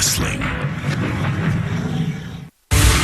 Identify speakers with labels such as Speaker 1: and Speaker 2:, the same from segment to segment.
Speaker 1: wrestling.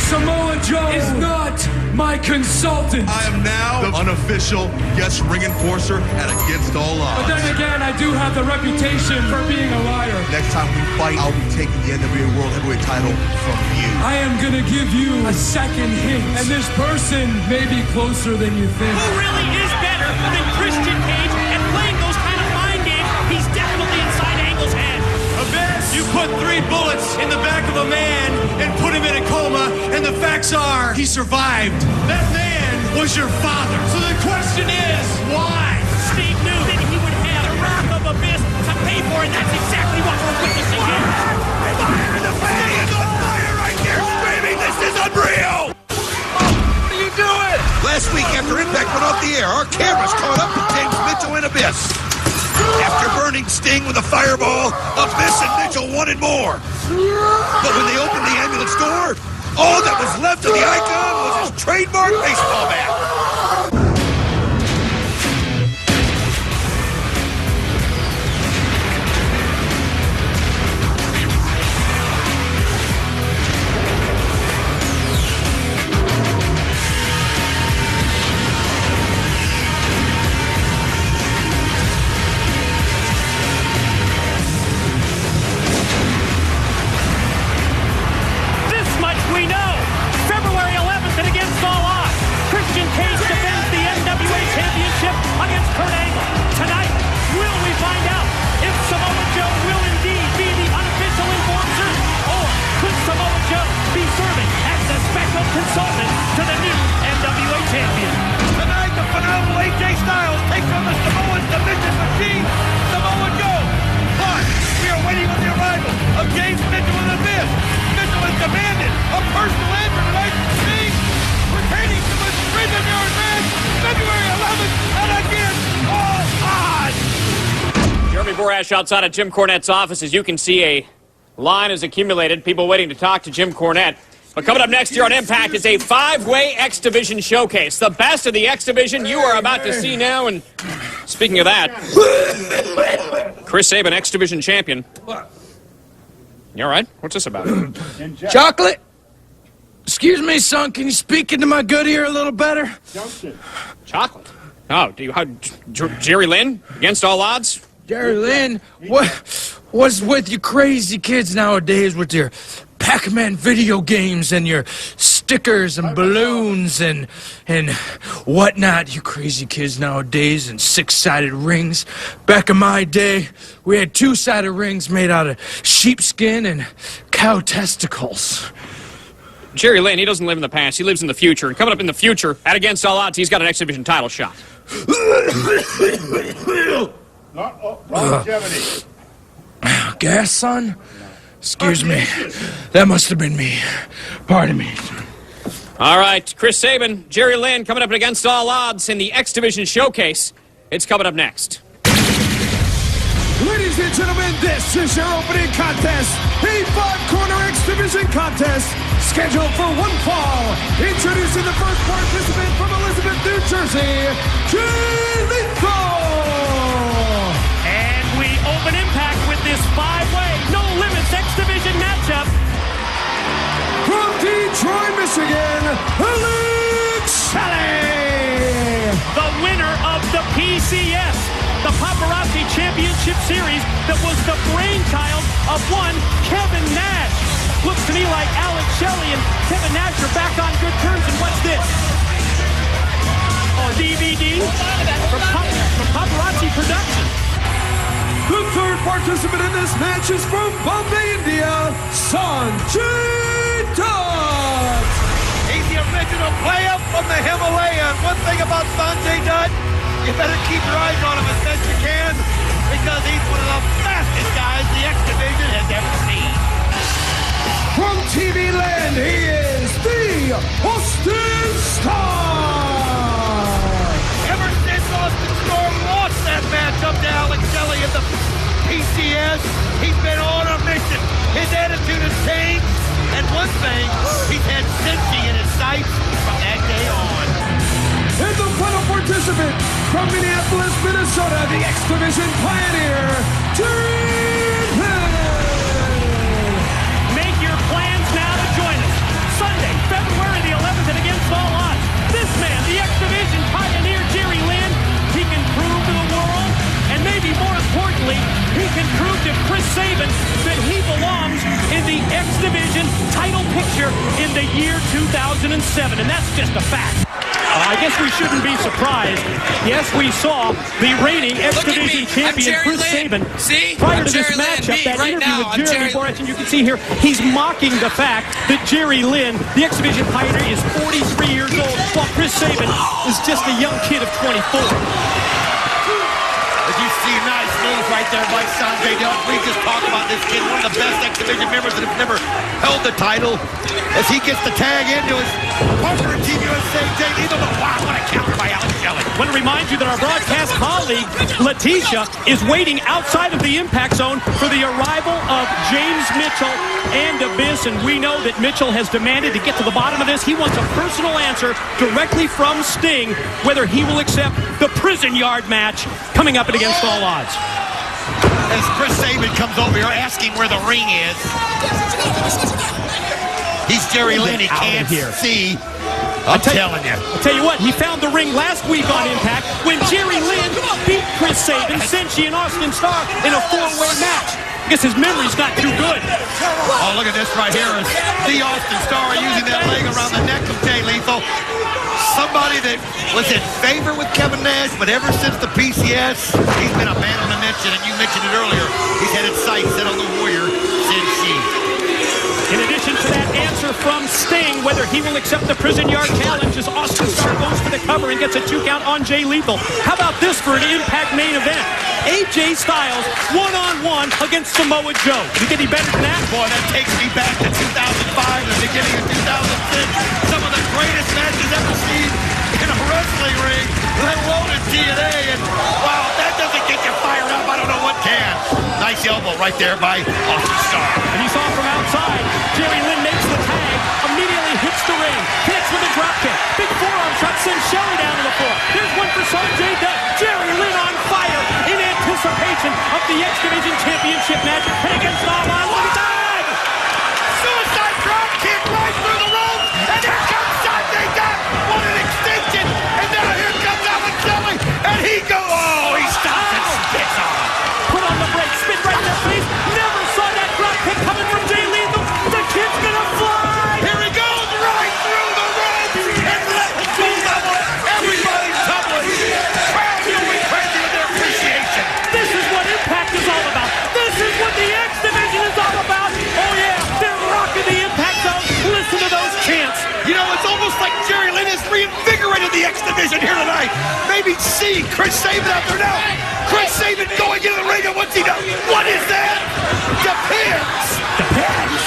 Speaker 2: Samoa Joe is not my consultant.
Speaker 3: I am now the unofficial guest ring enforcer at Against All Odds.
Speaker 2: But then again, I do have the reputation for being a liar.
Speaker 3: Next time we fight, I'll be taking the NWA World Heavyweight title from you.
Speaker 2: I am gonna give you a second hint, and this person may be closer than you think.
Speaker 4: Who really is better than Christian Cage at playing those kind of mind games? He's definitely inside Angle's head.
Speaker 5: Abyss, you put 3 bullets in the back of a man and put him in a coma, and the facts are he survived. That man was your father. So the question is, why?
Speaker 4: Steve knew that he would have the wrath of Abyss to pay for, and that's exactly what we're witnessing here.
Speaker 5: Fire in the face! He is on fire right there, screaming, this is unreal! What are you doing?
Speaker 6: Last week, after Impact went off the air, our cameras caught up with James Mitchell and Abyss. After burning Sting with a fireball, Abyss and Mitchell wanted more. But when they opened the ambulance door, all that was left of the icon was his trademark baseball bat.
Speaker 4: Consultant to the new NWA champion.
Speaker 5: Tonight, the phenomenal AJ Styles takes on the Samoan submission machine, Samoa Joe. But we are waiting on the arrival of James Mitchell and Abyss. Mitchell has demanded a personal answer tonight from Sting, pertaining to the prison-yard match, February 11th, and Against All Odds.
Speaker 7: Jeremy Borash outside of Jim Cornette's office. As you can see, a line has accumulated, people waiting to talk to Jim Cornette. But coming up next year on Impact is a 5-way X Division showcase. The best of the X Division you are about to see now. And speaking of that, Chris Sabin, X Division champion. You all right? What's this about?
Speaker 8: Chocolate? Excuse me, son. Can you speak into my good ear a little better?
Speaker 7: Chocolate? Oh, Jerry Lynn, Against All Odds?
Speaker 8: Jerry Lynn? What's with you crazy kids nowadays with your Pac-Man video games and your stickers and balloons and whatnot, you crazy kids nowadays, and 6-sided rings? Back in my day, we had 2-sided rings made out of sheepskin and cow testicles.
Speaker 7: Jerry Lynn, he doesn't live in the past, he lives in the future. And coming up in the future, at Against All Odds, he's got an X Division title shot.
Speaker 9: Longevity.
Speaker 8: Gas, son? Excuse me. That must have been me. Pardon me.
Speaker 7: All right, Chris Sabin, Jerry Lynn coming up Against All Odds in the X Division Showcase. It's coming up next.
Speaker 2: Ladies and gentlemen, this is your opening contest. A 5-corner X Division contest scheduled for one fall. Introducing the first participant from Elizabeth, New Jersey, Jay Lethal.
Speaker 4: And we open Impact with this 5-way, no-limits X Division matchup.
Speaker 2: From Detroit, Michigan, Alex Shelley.
Speaker 4: The winner of the PCS, the Paparazzi Championship Series that was the brainchild of one Kevin Nash. Looks to me like Alex Shelley and Kevin Nash are back on good terms. And what's this? Oh, DVD from Paparazzi Productions.
Speaker 2: The third participant in this match is from Bombay, India, Sanjay Dutt.
Speaker 5: He's the original player from the Himalaya. And one thing about Sanjay Dutt, you better keep your eyes on him as best you can, because he's one of the fastest guys the X Division has ever seen.
Speaker 2: From TV Land, he is the Austin Star.
Speaker 5: Ever since Austin Storm lost that matchup to Alex Shelley in the PCS, he's been on a mission. His attitude has changed, and one thing, he's had Cincy in his sights from that day on.
Speaker 2: And the final participant from Minneapolis, Minnesota, the X Division pioneer, Dream Hill.
Speaker 4: picture in the year 2007, and that's just a fact. I guess we shouldn't be surprised. Yes, we saw the reigning X Division champion Chris Sabin prior to this matchup. That interview with Jeremy Borash, and you can see here he's mocking the fact that Jerry Lynn, the X Division pioneer, is 43 years old, while Chris Sabin is just a young kid of 24.
Speaker 5: As you see, nice move right there by Sanjay Dutt. We just talked about this kid, one of the best X Division members that have never held the title. As he gets the tag into his partner in Team USA, Jay Lethal. But wow, what a counter by Alex Shelley.
Speaker 4: I want to remind you that our broadcast colleague, Letitia, is waiting outside of the impact zone for the arrival of James Mitchell and Abyss, and we know that Mitchell has demanded to get to the bottom of this. He wants a personal answer directly from Sting, whether he will accept the prison yard match coming up against All Odds.
Speaker 5: As Chris Sabin comes over here asking where the ring is. He's Jerry Lynn, he can't see. I'm telling you.
Speaker 4: I'll tell you what, he found the ring last week on Impact when Jerry Lynn beat Chris Sabin, Senshi, and Austin Starr in a 4-way match. I guess his memory's not too good.
Speaker 5: Oh, look at this right here. The Austin Starr using that leg around the neck of Jay Lethal. Somebody that was in favor with Kevin Nash, but ever since the PCS, he's been a man on a mission, and you mentioned it earlier. He's had his sights set on the Warrior Senshi.
Speaker 4: In addition to that answer from Sting, whether he will accept the prison yard challenge as Austin Starr goes for the cover and gets a 2 count on Jay Lethal. How about this for an Impact main event? AJ Styles one-on-one against Samoa Joe. Can you get any better than that?
Speaker 5: Boy, that takes me back to 2005 and the beginning of 2006. Some of the greatest matches ever seen in a wrestling ring, let alone in TNA. And wow, if that doesn't get you fired up, I don't know what can. Nice elbow right there by Austin Starr.
Speaker 4: And you saw from outside, Jerry Lynn makes the tag, immediately hits the ring, hits with a dropkick. Big forearm shot sends Shelley down to the floor. There's one for Sanjay Dutt. Jerry Lynn on fire in anticipation of the X Division Championship match. And against All Odds, look at that!
Speaker 5: Suicide drop kick right through the ropes. And here comes Sanjay Dutt. What an extension. And now here comes Alex Shelley. And he goes, oh, he stops and spits on.
Speaker 4: Put on the brakes, spit right in their face. Never saw that drop kick coming from Jay Lethal. The kid's gonna fly!
Speaker 5: Here he goes, right through the ropes. And let the two level. Everybody's tumbling. Crowd going crazy with their appreciation.
Speaker 4: This is what Impact is all about. This is what the X Division is all about. Oh yeah, they're rocking the Impact Zone. Listen to those chants.
Speaker 5: You know, it's almost like Jerry Lynn has reinvigorated the X Division here tonight. Maybe see Chris Sabin out there now. Chris Sabin going into the ring, and what's he done? What is that? Depends.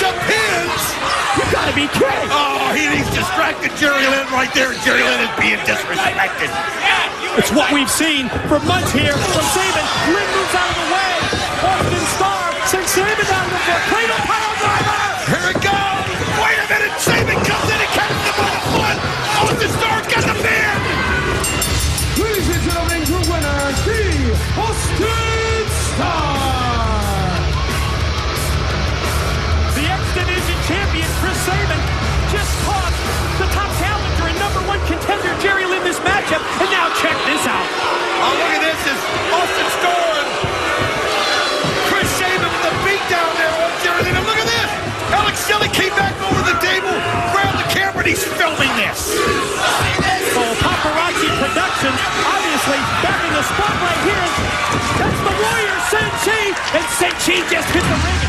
Speaker 5: Depends.
Speaker 4: You gotta be kidding.
Speaker 5: Oh, he's distracted Jerry Lynn right there. Jerry Lynn is being disrespected.
Speaker 4: It's what we've seen for months here from Sabin. Lynn moves out of the way. Austin Starr sends Sabin down to the floor. Cradle pile driver.
Speaker 5: Here it goes. Wait a minute. Sabin comes in and catches him by the foot. Austin Starr's got the pin.
Speaker 2: Ladies and gentlemen, your winner, the Austin Starr.
Speaker 4: The X Division champion, Chris Sabin, just caught the top challenger and #1 contender, Jerry Lynn, this matchup. And now check this out.
Speaker 5: Oh, look at this. Is Austin Starr and Chris Sabin with the beat down there on Jerry Lynn. And look at this. Alex Shelley came back over the table, grabbed the camera, and he's filming this.
Speaker 4: Oh, Paparazzi Productions, obviously back in the spotlight here. That's the Warrior, Senshi. And Senshi just hit the ring.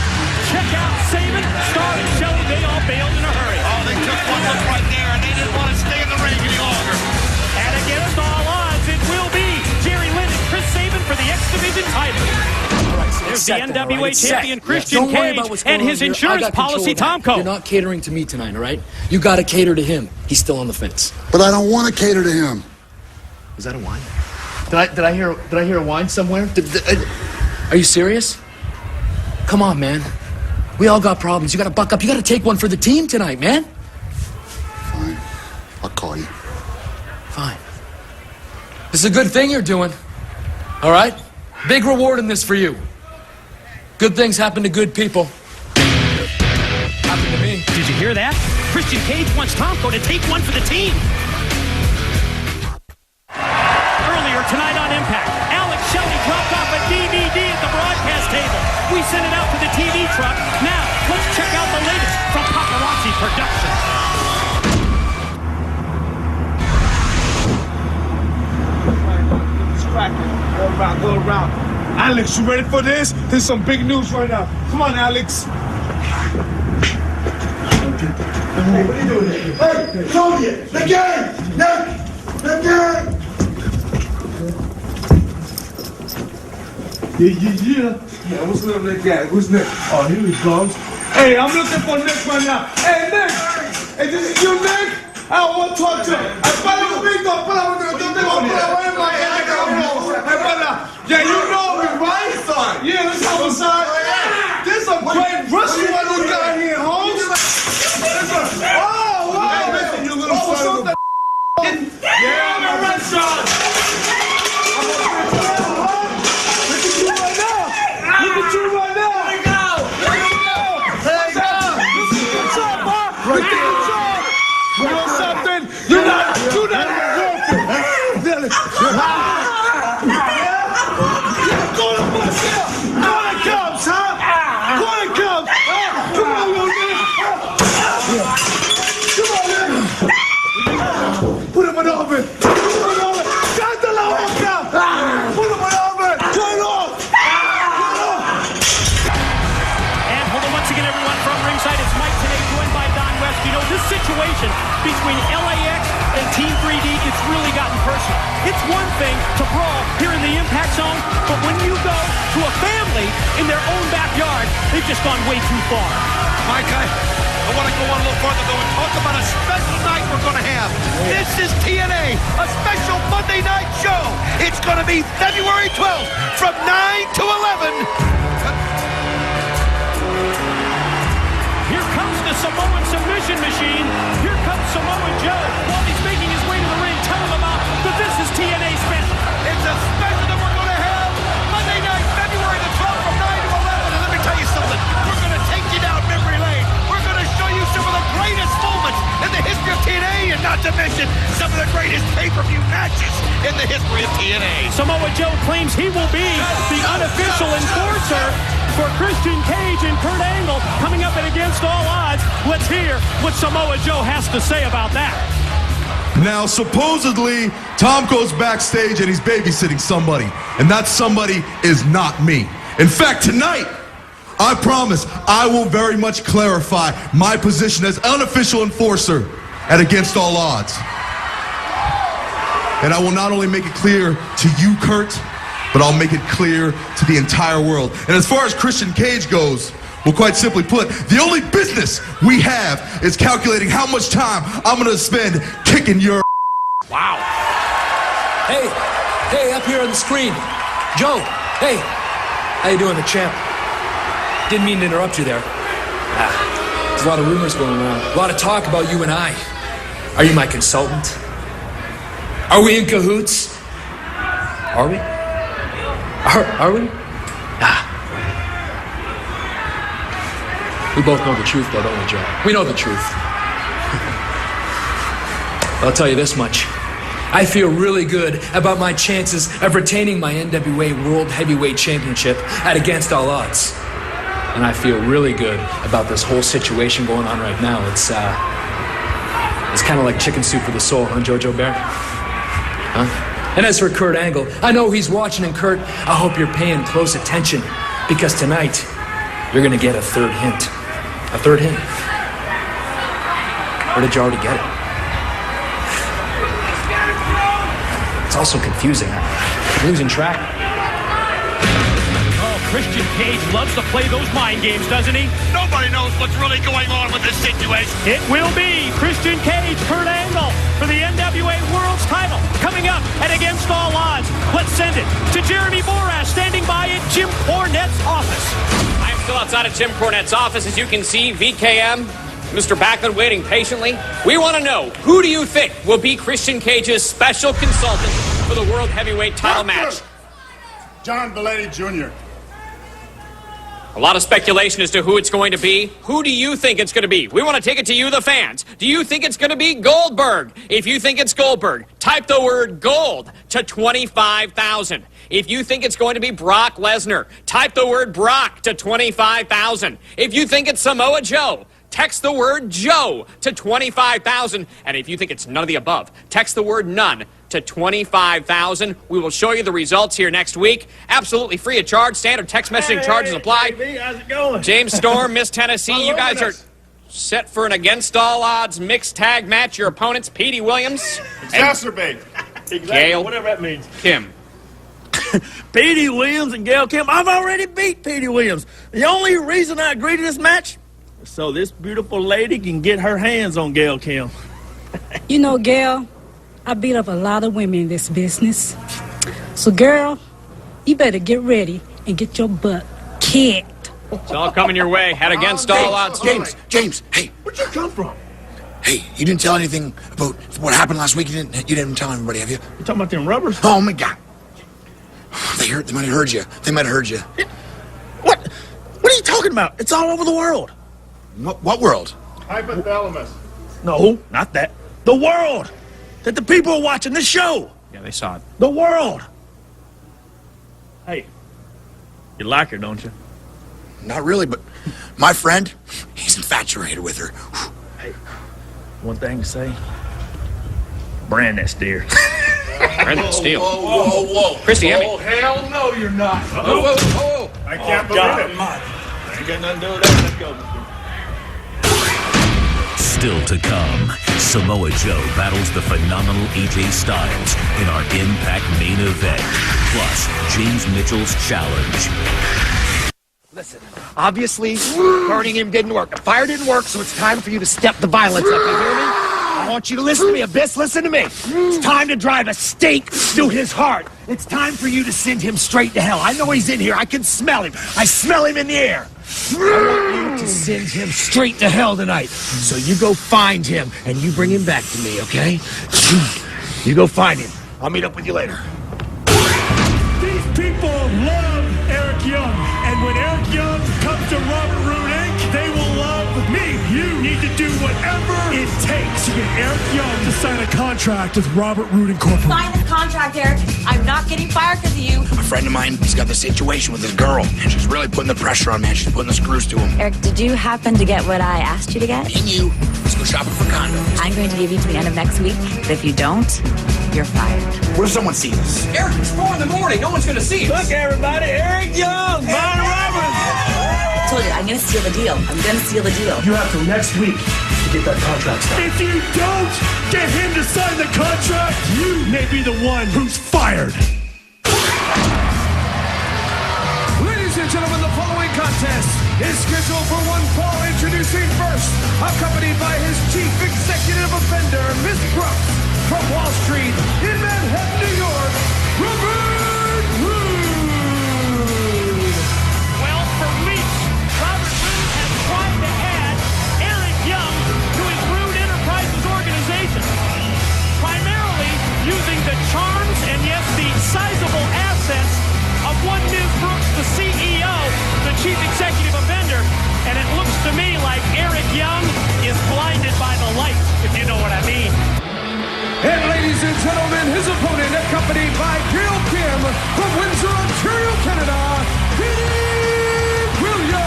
Speaker 4: Check out Sabin, Starr, and Shelley. They all bailed in a hurry.
Speaker 5: Oh, they took one look right there, and they didn't want to stay in the ring any longer.
Speaker 4: And against All Odds, it will be Jerry Lynn and Chris Sabin for the X Division title. There's the NWA champion Christian Cage and his insurance policy, Tomko.
Speaker 1: You're not catering to me tonight, all right? You got to cater to him. He's still on the fence.
Speaker 9: But I don't want to cater to him.
Speaker 1: Was that a whine? Did I hear a whine somewhere? Are you serious? Come on, man. We all got problems. You got to buck up. You got to take one for the team tonight, man.
Speaker 9: Fine. I'll call you.
Speaker 1: Fine. This is a good thing you're doing. All right? Big reward in this for you. Good things happen to good people. Happened to me.
Speaker 4: Did you hear that? Christian Cage wants Tomko to take one for the team. Earlier tonight on Impact, Alex Shelley dropped off a DVD at the broadcast table. We sent it out to the TV truck. Now, let's check out the latest from Paparazzi production.
Speaker 2: Go around. Alex, you ready for this? There's some big news right now. Come on, Alex.
Speaker 9: Hey, what are you doing here? Hey, Soviet! The game! The game!
Speaker 2: Yeah, what's up, Nick? Who's Nick? Oh, here he comes. Hey, I'm looking for Nick right now. Hey, Nick! Hey, this is you, Nick? I want to talk to you. Yeah, you know me, right? Yeah, let's have a side. There's a great Russian one guy here, Holmes. Oh, wow. Listen, you little son of a... Yeah, I'm a restaurant. Look at you right now. Look at you right now. There you go. There you go. What's up, huh? Right there. You know something? You're not even working. Put him in the oven! Put him in the oven! Got the low now! Put him in the oven! Turn it off!
Speaker 4: And hold on once again, everyone, from ringside, it's Mike today, joined by Don West. You know, this situation between LAX and Team 3D, it's really gotten personal. It's one thing to brawl here in the Impact Zone, but when you go to a family in their own backyard, they've just gone way too far.
Speaker 5: Mike, I want to go on a little further, though, and talk about a special night we're going to have. This is TNA, a special Monday night show. It's going to be February 12th from 9 to 11.
Speaker 4: Here comes the Samoan submission machine. Here comes Samoa Joe while he's making his way to the ring. Tell him about the This Is TNA special.
Speaker 5: It's a special that we're going to have Monday night, February the 12th from 9 to 11. And let me tell you something. We're going to take you down memory lane. We're going to show you some of the greatest moments in the history of TNA, and not to mention some of the greatest pay-per-view matches in the history of TNA.
Speaker 4: Samoa Joe claims he will be the unofficial enforcer for Christian Cage and Kurt Angle coming up and against all odds. Let's hear what Samoa Joe has to say about that.
Speaker 3: Now, supposedly, Tom goes backstage and he's babysitting somebody, and that somebody is not me. In fact, tonight, I promise I will very much clarify my position as unofficial enforcer at Against All Odds. And I will not only make it clear to you, Kurt, but I'll make it clear to the entire world. And as far as Christian Cage goes, well, quite simply put, the only business we have is calculating how much time I'm gonna spend kicking your
Speaker 4: Wow.
Speaker 1: Hey, up here on the screen. Joe, hey. How you doing, the champ? Didn't mean to interrupt you there. There's a lot of rumors going around. A lot of talk about you and I. Are you my consultant? Are we in cahoots? Are we? Are we? We both know the truth, though, don't we, Joe? We know the truth. I'll tell you this much. I feel really good about my chances of retaining my NWA World Heavyweight Championship at Against All Odds. And I feel really good about this whole situation going on right now. It's kind of like chicken soup for the soul, huh, Jojo Bear? Huh? And as for Kurt Angle, I know he's watching, and Kurt, I hope you're paying close attention, because tonight, you're gonna get a third hint. A third hint? Or did you already get it? It's also confusing. I'm losing track.
Speaker 4: Oh, Christian Cage loves to play those mind games, doesn't he?
Speaker 5: Nobody knows what's really going on with this situation.
Speaker 4: It will be Christian Cage, Kurt Angle for the NWA World's title coming up at Against All Odds. Let's send it to Jeremy Borash standing by at Jim Cornette's office.
Speaker 7: I'm still outside of Jim Cornette's office. As you can see, VKM, Mr. Backlund waiting patiently. We want to know, who do you think will be Christian Cage's special consultant for the World Heavyweight title match?
Speaker 9: John Belletti Jr.
Speaker 7: A lot of speculation as to who it's going to be. Who do you think it's going to be? We want to take it to you, the fans. Do you think it's going to be Goldberg? If you think it's Goldberg, type the word gold to 25,000. If you think it's going to be Brock Lesnar, type the word Brock to 25,000. If you think it's Samoa Joe, text the word Joe to 25,000. And if you think it's none of the above, text the word none to 25,000. We will show you the results here next week. Absolutely free of charge. Standard text messaging charges apply.
Speaker 5: Hey, how's it going?
Speaker 7: James Storm, Miss Tennessee, you guys are set for an against all odds mixed tag match. Your opponents, Petey Williams
Speaker 5: Exacerbate. Exactly.
Speaker 7: Gail.
Speaker 5: Whatever that means.
Speaker 7: Kim.
Speaker 5: Petey Williams and Gail Kim. I've already beat Petey Williams. The only reason I agreed to this match is so this beautiful lady can get her hands on Gail Kim.
Speaker 10: You know, Gail, I beat up a lot of women in this business. So, girl, you better get ready and get your butt kicked.
Speaker 7: It's all coming your way. Head against all odds.
Speaker 1: James, hey,
Speaker 5: Where'd you come from?
Speaker 1: hey, you didn't tell anything about what happened last week? You didn't tell everybody, have you?
Speaker 5: You talking about them rubbers?
Speaker 1: Oh, my God. They might have heard you. They might have heard you.
Speaker 5: What? What are you talking about? It's all over the world.
Speaker 1: What world?
Speaker 2: Hypothalamus.
Speaker 5: No, not that. The world. That the people are watching this show.
Speaker 7: Yeah, they saw it.
Speaker 5: The world. Hey, you like her, don't you?
Speaker 1: Not really, but my friend, he's infatuated with her.
Speaker 5: Hey, one thing to say. Brand that steer.
Speaker 7: Brendan Steele.
Speaker 1: Whoa.
Speaker 7: Christy, Emmy.
Speaker 2: Oh, hell no, you're not.
Speaker 1: Whoa.
Speaker 2: I can't believe it.
Speaker 5: Ain't got nothing to do with that. Let's go.
Speaker 11: Still to come, Samoa Joe battles the phenomenal AJ Styles in our Impact main event. Plus, James Mitchell's challenge.
Speaker 1: Listen, obviously, burning him didn't work. The fire didn't work, so it's time for you to step the violence up. You hear me? I want you to listen to me, Abyss. Listen to me. It's time to drive a stake through his heart. It's time for you to send him straight to hell. I know he's in here. I can smell him. I smell him in the air. I want you to send him straight to hell tonight. So you go find him, and you bring him back to me, okay? You go find him. I'll meet up with you later.
Speaker 2: These people love Eric Young. And when Eric Young comes to Robert Roode Inc., they will love me. You need to do whatever it takes to get Eric Young to sign a contract with Robert Roode Incorporated.
Speaker 12: Sign this contract, Eric. I'm not getting fired because of you.
Speaker 1: A friend of mine, he's got the situation with his girl, and she's really putting the pressure on, man. She's putting the screws to him.
Speaker 12: Eric, did you happen to get what I asked you to get?
Speaker 1: Me and you, let's go shopping for condoms.
Speaker 12: I'm going to give you to the end of next week, but if you don't, you're fired.
Speaker 1: What if someone sees us?
Speaker 7: Eric, it's 4 in the morning. No one's going to see us.
Speaker 5: Look, everybody, Eric Young, Von Roberts.
Speaker 12: I told you, I'm going to seal the deal. I'm going to seal the deal.
Speaker 2: You have till next week to get that contract signed. If you don't get him to sign the contract, you may be the one who's fired. Ladies and gentlemen, the following contest is scheduled for one fall. Introducing first, accompanied by his chief executive offender, Miss Brooks, from Wall Street in Manhattan, New York, Robert Roode.
Speaker 4: Well, for weeks, Robert Roode has tried to add Eric Young to his Roode Enterprises organization, primarily using the charms and, yes, the sizable assets of one Ms. Brooks, the CEO, the chief executive offender, and it looks to me like Eric Young is blinded by the light, if you know what I mean.
Speaker 2: And ladies and gentlemen, his opponent, accompanied by Gail Kim from Windsor, Ontario, Canada, Petey Williams.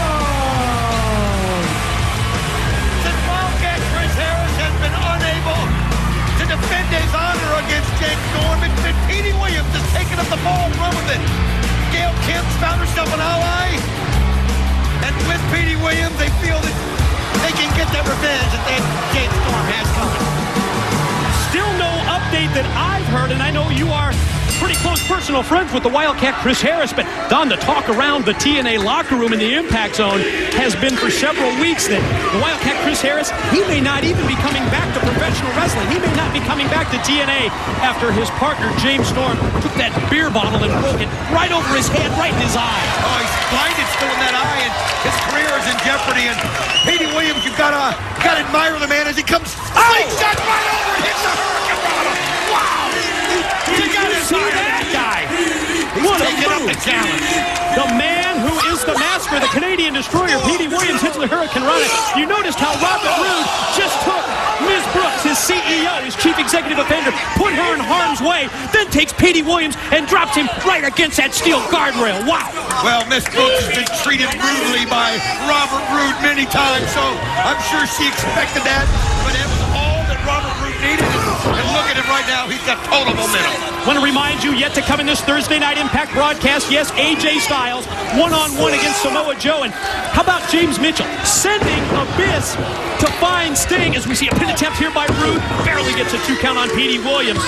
Speaker 5: Since Wildcat Chris Harris has been unable to defend his honor against James Storm, it's been Petey Williams has taken up the ball and run with it. Gail Kim's found herself an ally, and with Petey Williams, they feel that they can get that revenge that James Storm has coming.
Speaker 4: Still no update that I've heard, and I know you are pretty close personal friends with the Wildcat Chris Harris, but Don, the talk around the TNA locker room in the Impact Zone has been for several weeks that the Wildcat Chris Harris, he may not even be coming back to professional wrestling. He may not be coming back to TNA after his partner, James Storm, took that beer bottle and broke it right over his head, right in his eye.
Speaker 5: Oh, he's blinded still in that eye, and his career is in jeopardy. And Petey Williams, you've got to admire the man as he comes slingshot right over, hits the Hurricane Rana. Wow!
Speaker 4: You got to see that guy. What a
Speaker 6: taking up
Speaker 4: move.
Speaker 6: the challenge.
Speaker 4: The man who is the master, the Canadian destroyer, Petey Williams, hits the Hurricane Rana. You noticed how Robert Roode just took Ms. Brooks, his CEO, his chief executive offender, put her in harm's way, then takes Petey Williams and drops him right against that steel guardrail. Wow.
Speaker 6: Well, Miss Brooks has been treated brutally by Robert Roode many times, so I'm sure she expected that, but it was all that Robert Roode needed, and look at him right now, he's got total momentum.
Speaker 4: Want to remind you, yet to come in this Thursday Night Impact broadcast, yes, AJ Styles, one-on-one against Samoa Joe, and how about James Mitchell sending Abyss to find Sting, as we see a pin attempt here by Roode, barely gets a 2 count on Petey Williams.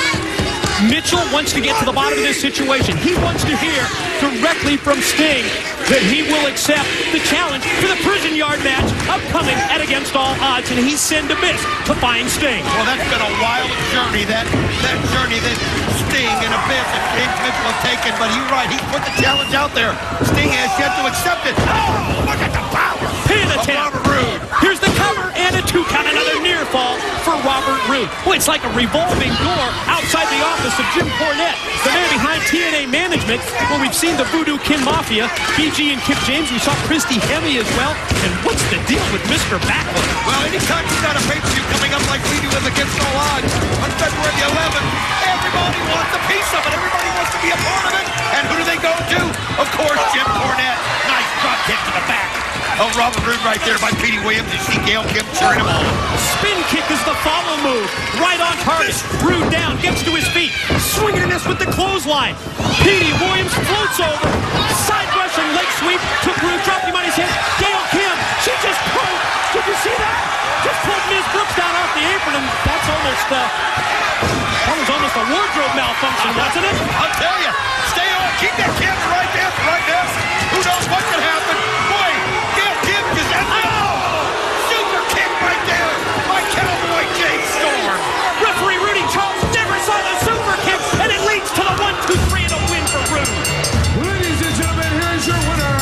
Speaker 4: Mitchell wants to get to the bottom of this situation. He wants to hear directly from Sting that he will accept the challenge for the prison yard match upcoming at Against All Odds, and he sent Abyss to find Sting.
Speaker 6: Well, that's been a wild journey, that journey that Sting and Abyss and James Mitchell have taken, but you're right, he put the challenge out there. Sting has yet to accept it. Oh, look at the power
Speaker 4: Pin
Speaker 6: of
Speaker 4: attempt.
Speaker 6: Robert Roode.
Speaker 4: Here's the cover and a 2 count, another near fall for Robert Roode. Boy, it's like a revolving door outside the office of Jim Cornette, the man behind TNA Management, where we've seen the Voodoo Kin Mafia, BG and Kip James. We saw Christy Hemme as well. And what's the deal with Mr. Backlund?
Speaker 6: Well, anytime you've got a pay-per-view coming up like we do with Against All Odds on February the 11th, everybody wants a piece of it. Everybody wants to be a part of it. And who do they go to? Of course, Jim Cornette. Nice drop kick to the back of Robert Roode right there by Petey Williams. You see Gail Kim cheering him on.
Speaker 4: Spin kick is the follow move. Right on target. Roode down, gets to his feet. Swinging and miss with the clothesline. Petey Williams floats over. Side rushing leg sweep. Took Roode, dropped him on his head. Gail Kim, she just pulled. Did you see that? Just pulled Ms. Brooks down off the apron, and that's almost, that was almost a wardrobe malfunction, wasn't it?
Speaker 6: I'll tell you. Stay on. Keep that camera right there. Right there. Who knows what could happen? Boy, Gail Kim just had super kick right there by Cowboy Jay Storm.
Speaker 4: Referee Rudy Charles never saw the super kick, and it leads to the 1-2-3 and a win for Roode.
Speaker 2: Ladies and gentlemen, here's your winner,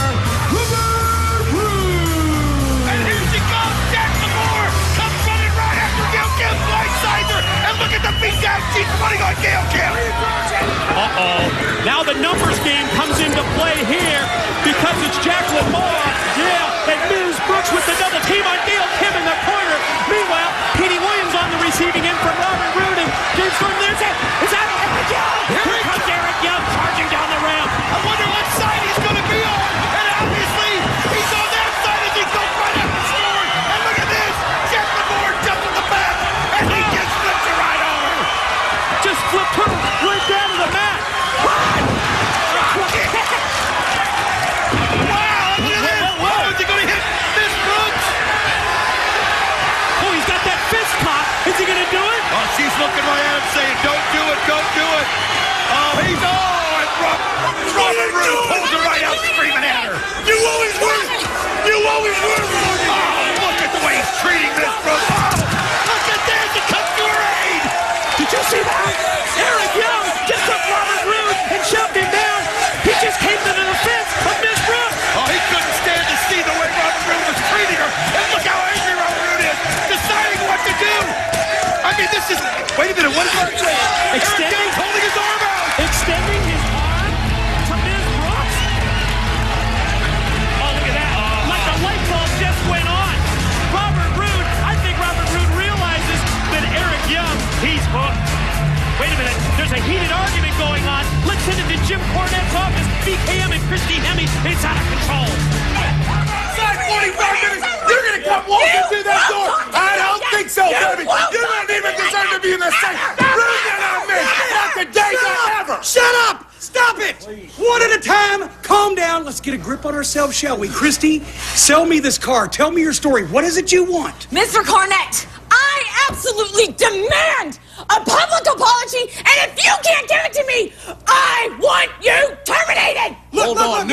Speaker 2: Robert Roode.
Speaker 6: And here she goes. Jack Lamore comes running right after Gail Kim blindsides her. And look at the beatdown she's running on Gail Kim.
Speaker 4: Uh-oh. Now the numbers game comes into play here because it's Jack Lamore. Yeah, and Ms. Brooks with the double team on Gail Kim in the corner. Meanwhile, Petey Williams on the receiving end from Robert Roode, and James Storm there's it. Is that Eric Young? Here comes Eric Young charging down the ramp.
Speaker 6: I wonder what side he's going to be on. And obviously, he's on that side as he goes right after Storm. And look at this. Jack Lamore jumped in the back. And he just flipped her right over.
Speaker 4: Just flipped her right down to the mat.
Speaker 6: Wow, look at this. Oh, is he going to hit Miss Brooks?
Speaker 4: Oh, he's got that fist caught. Is he going to do it?
Speaker 6: Oh, she's looking right at him saying, don't do it, don't do it. Oh, he's, and Robert Roode pulls her right out screaming at her.
Speaker 9: You always win! You always win!
Speaker 6: Oh, look at the way he's treating Miss Brooks. Oh, look at this, he comes to her aid.
Speaker 4: Did you see that? Eric Young just took Robert Roode and shoved him down. He just came to the defense of Miss Brooks.
Speaker 6: Oh, he couldn't stand to see the way Robert Roode was treating her. And look how angry Robert Roode is, deciding what to do. I mean, this is, wait a minute, what is Robert doing? Eric Young's holding his arm out.
Speaker 4: Extending his arm to Ms. Brooks. Oh, look at that. Like the light bulb just went on. Robert Roode, I think Robert Roode realizes that Eric Young, he's hooked. Wait a minute, there's a heated argument going on. Let's send it to Jim Cornette's office. BKM and Christy Hemme, it's out of control.
Speaker 9: Inside 45 minutes, you're gonna come walking through that door. I don't think so, baby. You don't even deserve to be in the same room than I me. Not today, not ever.
Speaker 13: Shut up! Stop it! One at a time. Calm down. Let's get a grip on ourselves, shall we? Christy, sell me this car. Tell me your story. What is it you want?
Speaker 14: Mr. Cornette, I absolutely demand a public apology, and if you can't give it to me, I want you terminated!
Speaker 15: Hold on,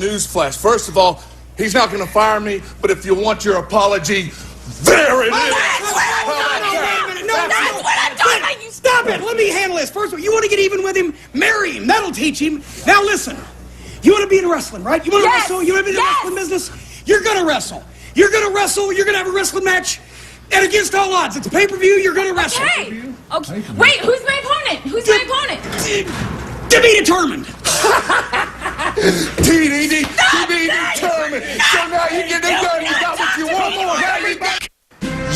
Speaker 15: newsflash. First of all, he's not going to fire me, but if you want your apology, there it is.
Speaker 14: That's what I'm talking about! You
Speaker 13: Stop it! Let me handle this. First of all, you want to get even with him? Marry him. That'll teach him. Now listen, you want to be in wrestling, right? You want to wrestle? You want to be in the wrestling business? You're going to wrestle. You're going to wrestle. You're going to have a wrestling match. And Against All Odds, it's a pay-per-view. You're going to wrestle.
Speaker 14: Okay. Wait, who's my opponent? Who's my opponent?
Speaker 13: To be determined.
Speaker 9: TDD, to be determined. So now you get it done. You got what you want.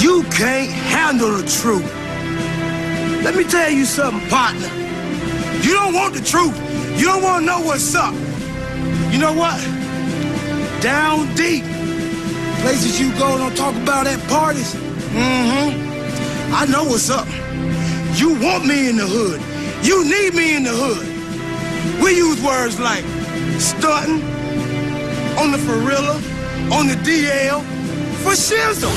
Speaker 16: You can't handle the truth. Let me tell you something, partner. You don't want the truth. You don't want to know what's up. You know what? Down deep, places you go don't talk about at parties. I know what's up. You want me in the hood. You need me in the hood. We use words like stunting, on the Farilla, on the DL, for shizzle.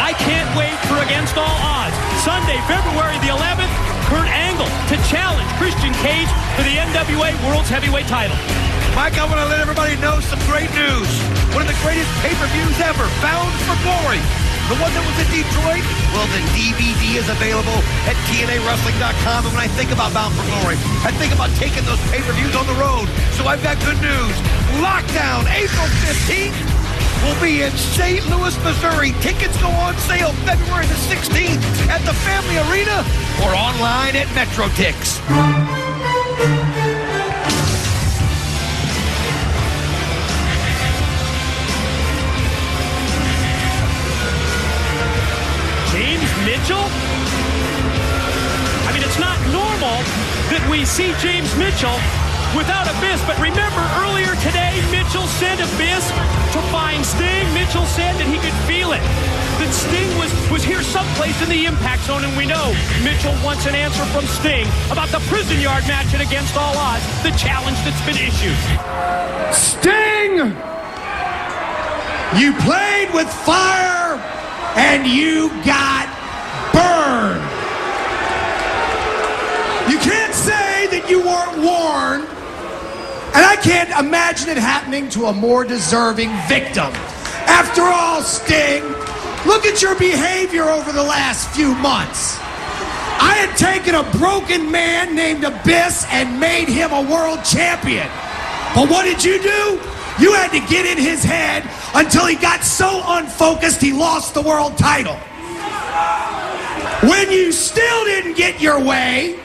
Speaker 4: I can't wait for Against All Odds. Sunday, February the 11th, Kurt Angle to challenge Christian Cage for the NWA World's Heavyweight title.
Speaker 6: Mike, I want to let everybody know some great news. One of the greatest pay-per-views ever, Bound for Glory. The one that was in Detroit, well, the DVD is available at TNAWrestling.com. And when I think about Bound for Glory, I think about taking those pay-per-views on the road. So I've got good news. Lockdown, April 15th, will be in St. Louis, Missouri. Tickets go on sale February the 16th at the Family Arena or online at MetroTix.
Speaker 4: James Mitchell? I mean, it's not normal that we see James Mitchell without Abyss, but remember earlier today, Mitchell sent Abyss to find Sting. Mitchell said that he could feel it, that Sting was here someplace in the Impact Zone, and we know Mitchell wants an answer from Sting about the prison yard match at Against All Odds, the challenge that's been issued.
Speaker 2: Sting! You played with fire and you got burned. You can't say that you weren't warned, and I can't imagine it happening to a more deserving victim. After all, Sting, look at your behavior over the last few months. I had taken a broken man named Abyss and made him a world champion. But what did you do? You had to get in his head until he got so unfocused he lost the world title. When you still didn't get your way,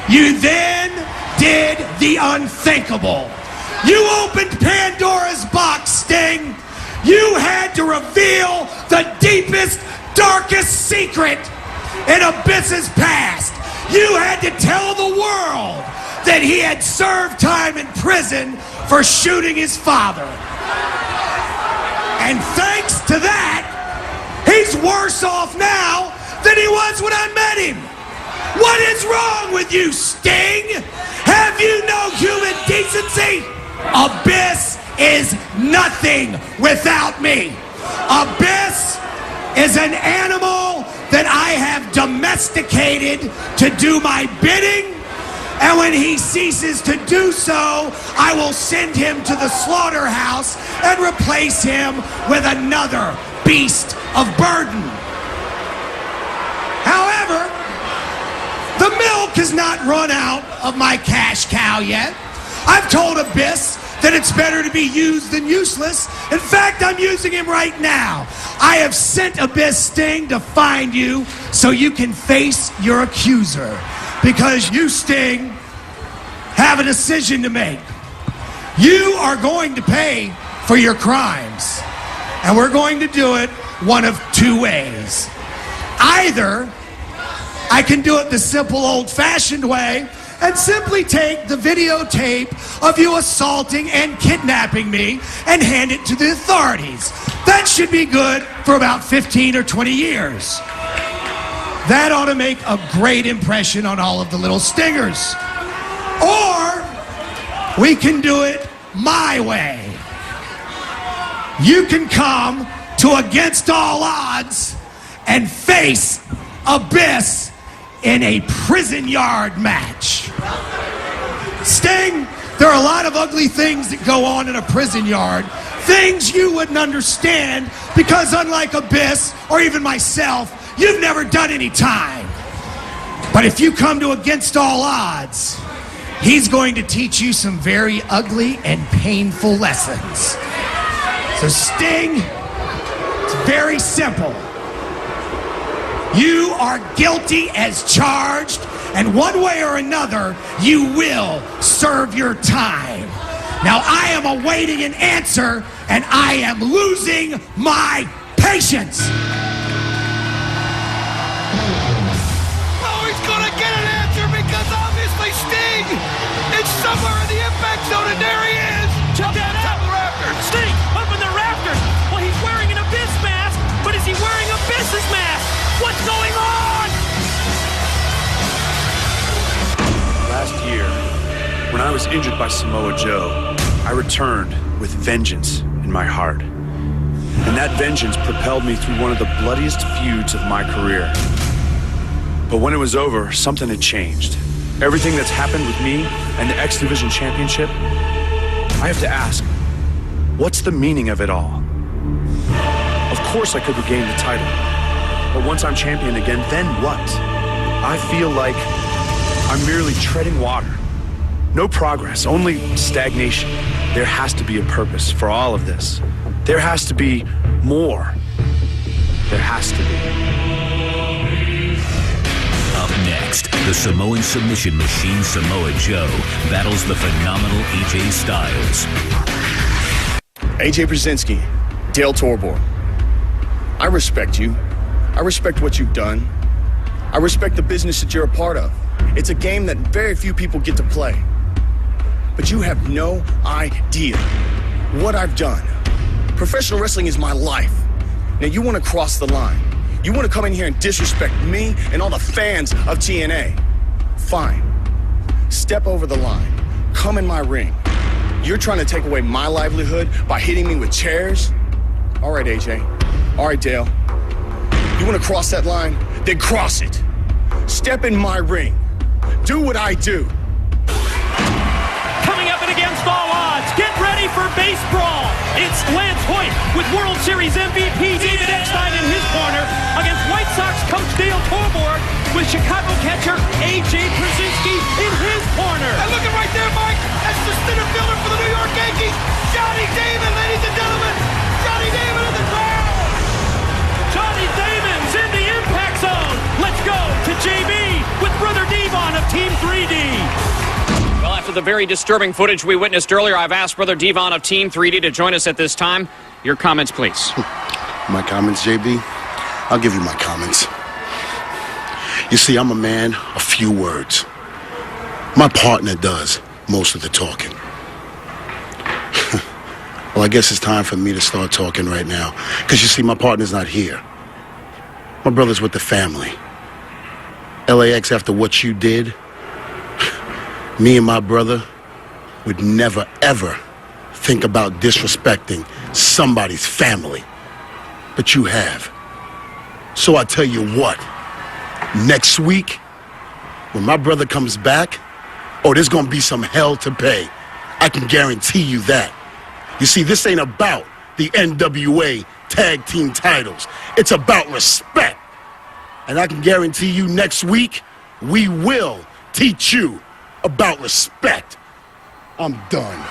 Speaker 2: you then did the unthinkable. You opened Pandora's box, Sting. You had to reveal the deepest, darkest secret in Abyss's past. You had to tell the world that he had served time in prison for shooting his father. And thanks to that, he's worse off now than he was when I met him. What is wrong with you, Sting? Have you no human decency? Abyss is nothing without me. Abyss is an animal that I have domesticated to do my bidding, and when he ceases to do so, I will send him to the slaughterhouse and replace him with another beast of burden. However, the milk has not run out of my cash cow yet. I've told Abyss that it's better to be used than useless. In fact, I'm using him right now. I have sent Abyss Sting to find you so you can face your accuser. Because you, Sting, have a decision to make. You are going to pay for your crimes. And we're going to do it one of two ways. Either I can do it the simple old-fashioned way and simply take the videotape of you assaulting and kidnapping me and hand it to the authorities. That should be good for about 15 or 20 years. That ought to make a great impression on all of the little stingers. Or we can do it my way. You can come to Against All Odds and face Abyss in a prison yard match. Sting, there are a lot of ugly things that go on in a prison yard. Things you wouldn't understand because unlike Abyss or even myself, you've never done any time. But if you come to Against All Odds, he's going to teach you some very ugly and painful lessons. So Sting, it's very simple. You are guilty as charged, and one way or another, you will serve your time. Now, I am awaiting an answer, and I am losing my patience.
Speaker 5: Oh, he's gonna get an answer because obviously Sting is somewhere in the impact zone, and there he is.
Speaker 4: Check that out.
Speaker 5: Top of the rafters.
Speaker 4: Sting up in the rafters. Well, he's wearing an Abyss mask, but is he wearing Abyss's mask? What's going on?
Speaker 17: Last year, when I was injured by Samoa Joe, I returned with vengeance in my heart. And that vengeance propelled me through one of the bloodiest feuds of my career. But when it was over, something had changed. Everything that's happened with me and the X Division Championship, I have to ask, what's the meaning of it all? Of course I could regain the title, but once I'm champion again, then what? I feel like I'm merely treading water. No progress, only stagnation. There has to be a purpose for all of this. There has to be more. There has to be.
Speaker 11: Up next, the Samoan submission machine Samoa Joe battles the phenomenal AJ Styles.
Speaker 18: AJ Brzezinski, Dale Torborg. I respect you. I respect what you've done. I respect the business that you're a part of. It's a game that very few people get to play. But you have no idea what I've done. Professional wrestling is my life. Now you want to cross the line. You want to come in here and disrespect me and all the fans of TNA. Fine. Step over the line. Come in my ring. You're trying to take away my livelihood by hitting me with chairs? All right, AJ. All right, Dale. You want to cross that line? Then cross it. Step in my ring. Do what I do.
Speaker 4: Coming up and against all odds, get ready for base brawl. It's Lance Hoyt with World Series MVP David Eckstein in his corner against White Sox coach Dale Torborg with Chicago catcher AJ Brzezinski in his corner.
Speaker 5: And looking right there, Mike, that's the center fielder for the New York Yankees, Johnny Damon, ladies and gentlemen. Johnny Damon in the crowd.
Speaker 4: Johnny Damon's in the impact zone. Let's go to JB with Brother Devon of Team 3D. Well, after the very disturbing footage we witnessed earlier, I've asked Brother Devon of Team 3D to join us at this time. Your comments, please.
Speaker 19: My comments, JB? I'll give you my comments. You see, I'm a man of few words. My partner does most of the talking. Well, I guess it's time for me to start talking right now. Because you see, my partner's not here. My brother's with the family. LAX, after what you did, me and my brother would never, ever think about disrespecting somebody's family. But you have. So I tell you what, next week, when my brother comes back, oh, there's gonna be some hell to pay. I can guarantee you that. You see, this ain't about the NWA tag team titles. It's about respect. And I can guarantee you next week, we will teach you about respect. I'm done.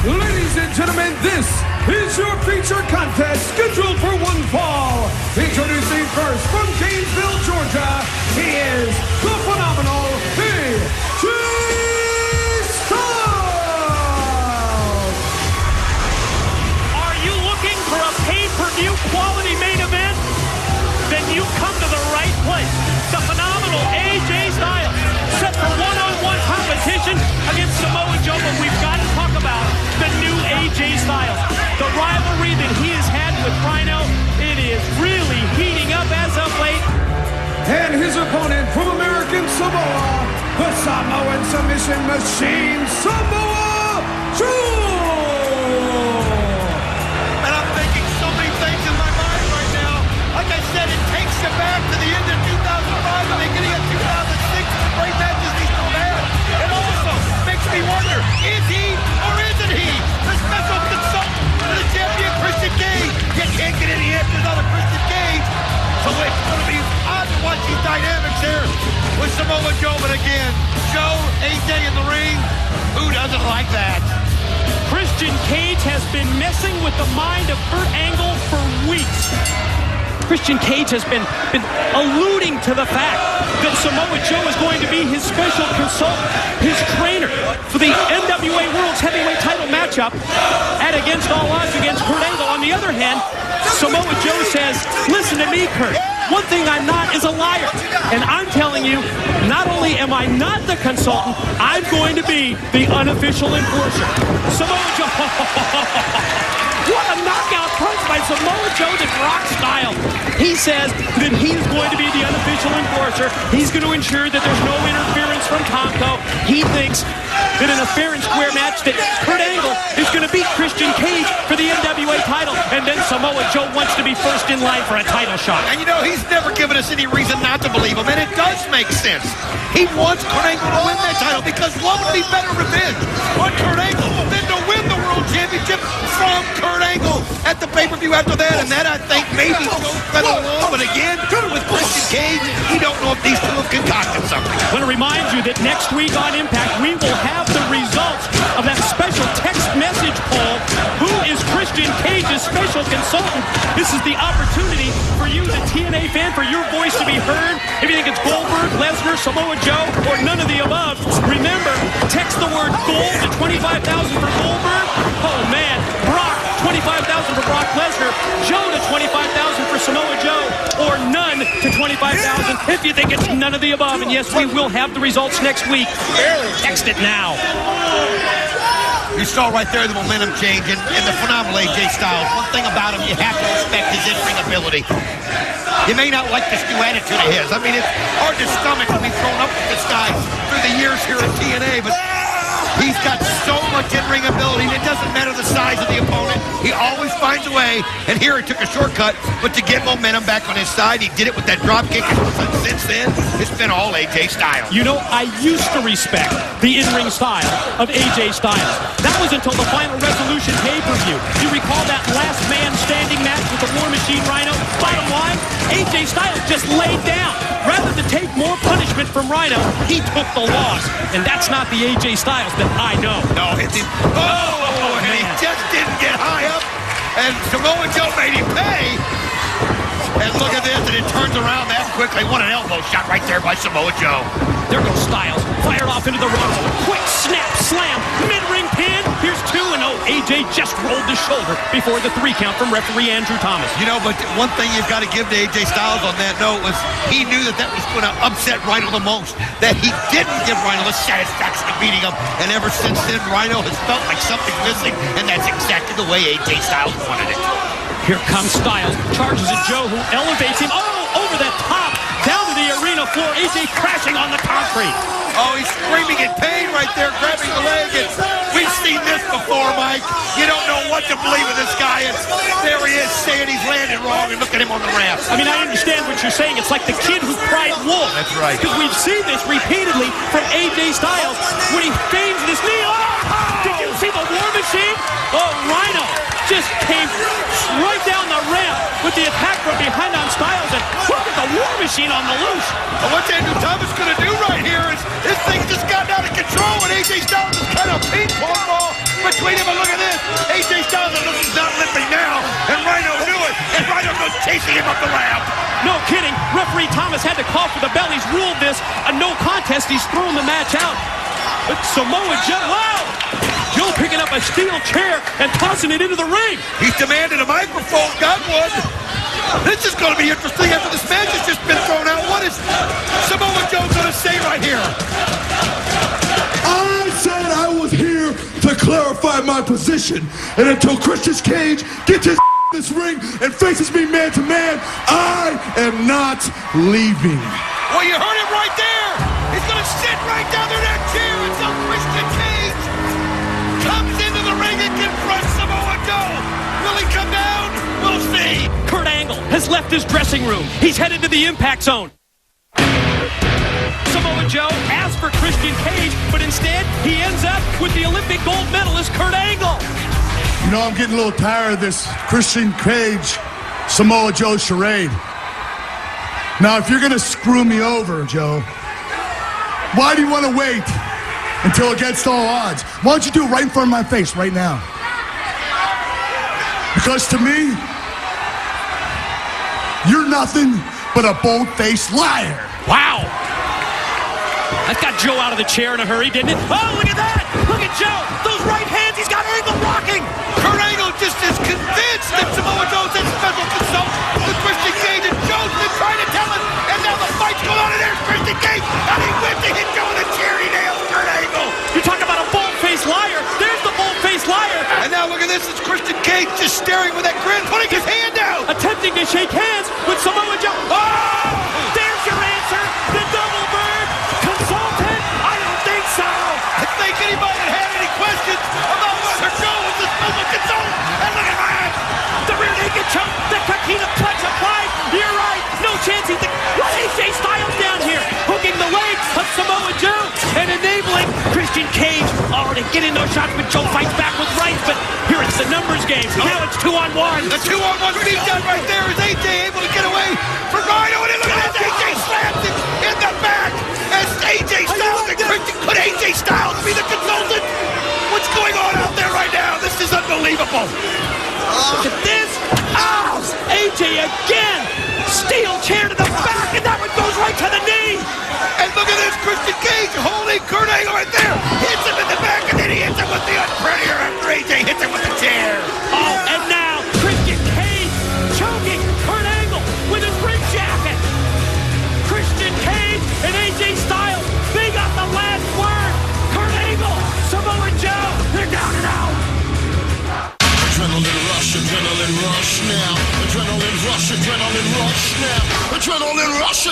Speaker 2: Ladies and gentlemen, this is your feature contest scheduled for one fall. Introducing first from Gainesville, Georgia, he is the phenomenal AJ Styles.
Speaker 4: Are you looking for a pay-per-view quality main event? Then you come to the right place. The phenomenal AJ Styles set for one-on-one competition against Samoa Joe, but we've got to talk about the new AJ Styles. The rivalry that he has had with Rhino, it is really heating up as of late.
Speaker 2: And his opponent from American Samoa, the Samoan submission machine, Samoa Joe.
Speaker 5: And I'm thinking so many things in my mind right now. Like I said, it takes you back to the end of 2005 and beginning of 2006, the great matches he still had. It also makes me wonder, is he or isn't he the special consultant for the champion Christian Cage? You can't get any answers out of Christian Cage. So it's going to be odd to watch these dynamics here with Samoa Joe. But again, Joe, AJ in the ring, who doesn't like that?
Speaker 4: Christian Cage has been messing with the mind of Kurt Angle for weeks. Christian Cage has been alluding to the fact that Samoa Joe is going to be his special consultant, his trainer for the NWA World's Heavyweight title matchup at Against All Odds against Kurt Angle. On the other hand, Samoa Joe says, listen to me, Kurt. One thing I'm not is a liar. And I'm telling you, not only am I not the consultant, I'm going to be the unofficial enforcer. Samoa Joe. What a knockout punch by Samoa Joe to Brock Styles. He says that he's going to be the unofficial enforcer. He's going to ensure that there's no interference from Tomko. He thinks that in a fair and square match that Kurt Angle is going to beat Christian Cage for the NWA title. And then Samoa Joe wants to be first in line for a title shot.
Speaker 6: And you know, he's never given us any reason not to believe him, and it does make sense. He wants Kurt Angle to win that title because what would be better revenge on Kurt Angle than to win the World Championship from Kurt Angle at the pay-per-view after that? And that, I think, maybe goes better along. But again, with Christian Cage, we don't know if these two have concocted something.
Speaker 4: I want to remind you that next week on Impact, we will have the results of that special text message poll. Who is Christian Cage's special consultant? This is the opportunity for you, the TNA fan, for your voice to be heard. If you think it's Goldberg, Lesnar, Samoa Joe, or none of the above, remember, text the word gold to 25,000 for Goldberg. Oh, man. Brock, 25,000 for Brock Lesnar. Joe to 25,000 for Samoa Joe. Or none to 25,000 if you think it's none of the above. And yes, we will have the results next week. Text it now.
Speaker 6: You saw right there the momentum change and the phenomenal AJ Styles. One thing about him, you have to respect his in-ring ability. You may not like this new attitude of his. I mean, it's hard to stomach to be thrown up with this guy through the years here at TNA, but he's got so much in-ring ability. It doesn't matter the size of the opponent. He always finds a way. And here he took a shortcut, but to get momentum back on his side, he did it with that drop kick. And since then, it's been all AJ Styles.
Speaker 4: You know, I used to respect the in-ring style of AJ Styles. That was until the Final Resolution pay-per-view. You recall that last man standing match with the War Machine Rhino? Bottom line, AJ Styles just laid down. Rather than take more punishment from Rhino, he took the loss. And that's not the AJ Styles that I know.
Speaker 6: No, it didn't. Oh, and he just didn't get high up. And Samoa Joe made him pay. And look at this, and it turns around that quickly. What an elbow shot right there by Samoa Joe.
Speaker 4: There goes Styles, fired off into the ropes. Quick snap, slam, mid-ring pin. Here's two, and oh, AJ just rolled the shoulder before the 3 count from referee Andrew Thomas.
Speaker 6: You know, but one thing you've got to give to AJ Styles on that note was he knew that was going to upset Rhino the most. That he didn't give Rhino the satisfaction of beating him. And ever since then, Rhino has felt like something's missing, and that's exactly the way AJ Styles wanted it.
Speaker 4: Here comes Styles, charges at Joe, who elevates him. Oh, over the top, down to the arena floor. AJ crashing on the concrete.
Speaker 6: Oh, he's screaming in pain right there, grabbing the leg. And we've seen this before, Mike. You don't know what to believe of this guy. And there he is saying he's landed wrong, and look at him on the ramp.
Speaker 4: I mean, I understand what you're saying. It's like the kid who cried wolf.
Speaker 6: That's right.
Speaker 4: Because we've seen this repeatedly from AJ Styles when he feigns this knee. Oh! Did you see the War Machine? Oh, Rhino just came right down the ramp with the attack from behind on Styles, and look at the War Machine on the loose.
Speaker 6: Well, what Andrew Thomas going to do right here is this thing's just gotten out of control, and AJ Styles is kind of ping-pong ball between him. And look at this. AJ Styles is not limping now, and Rhino knew it, and Rhino goes chasing him up the ramp.
Speaker 4: No kidding. Referee Thomas had to call for the bell. He's ruled this a no contest. He's thrown the match out. But Samoa Joe, wow! Joe picking up a steel chair and tossing it into the ring.
Speaker 6: He's demanded a microphone. Got one. This is going to be interesting after this match has just been thrown out. What is Samoa Joe going to say right here?
Speaker 3: I said I was here to clarify my position. And until Christian Cage gets his in this ring and faces me man to man, I am not leaving.
Speaker 6: Well, you heard it right there. He's going to sit right down in that chair until Christian Cage comes into the ring and confronts Samoa Joe. Will he come down? We'll see.
Speaker 4: Kurt Angle has left his dressing room. He's headed to the Impact Zone. Samoa Joe asked for Christian Cage, but instead he ends up with the Olympic gold medalist Kurt Angle.
Speaker 3: You know, I'm getting a little tired of this Christian Cage, Samoa Joe charade. Now, if you're going to screw me over, Joe, why do you want to wait until Against All Odds? Why don't you do it right in front of my face right now? Because to me, You're nothing but a bold-faced liar.
Speaker 4: Wow. That got Joe out of the chair in a hurry, didn't it? Oh, look at that! Look at Joe! Those right hands, he's got Angle rocking!
Speaker 6: Kurt Angle just is convinced that Samoa Joe's that special consult with Christian Cage, and Joe's been trying to tell him, and now the fight's going on, and there's Christian Cage, and he went to hit Joe with a chair. He nails Kurt Angle.
Speaker 4: You talk about a bold-faced liar. There's the bold-faced liar.
Speaker 6: And now look at this, it's Christian Cage just staring with that grin, putting his hand out.
Speaker 4: Attempting to shake hands with Samoa Joe. Oh! There's your answer. The double bird consultant. I don't think so.
Speaker 6: I think anybody that had any questions about whether Joe was the special consultant. And look at that.
Speaker 4: The rear naked choke. The Kakita clutch applied. You're right. No chance he's AJ Styles down here. Hooking the leg of Samoa Joe. And enabling Christian Cage. Oh, to get in those shots, but Joe fights back with right. But here it's the numbers game. Now it's 2-on-1.
Speaker 6: The 2-on-1 beatdown right there. Is AJ able to get away from Rhino? And look at this. AJ slams it in the back. As AJ Styles and Christian. Could AJ Styles be the consultant? What's going on out there right now? This is unbelievable.
Speaker 4: Look at this. Oh, AJ again. Steel chair to the back, and that one goes right to the knee.
Speaker 6: And look at this, Christian Cage holding Kurt Angle right there. Hits him in the back, and then he hits him with the unprettier after AJ hits him with the chair.
Speaker 4: Oh, and now Christian Cage choking Kurt Angle with his ring jacket. Christian Cage and AJ Styles, they got the last word. Kurt Angle, Samoa Joe, they're down and out.
Speaker 20: Adrenaline rush now. Adrenaline rush now. Adrenaline rush now. Adrenaline rush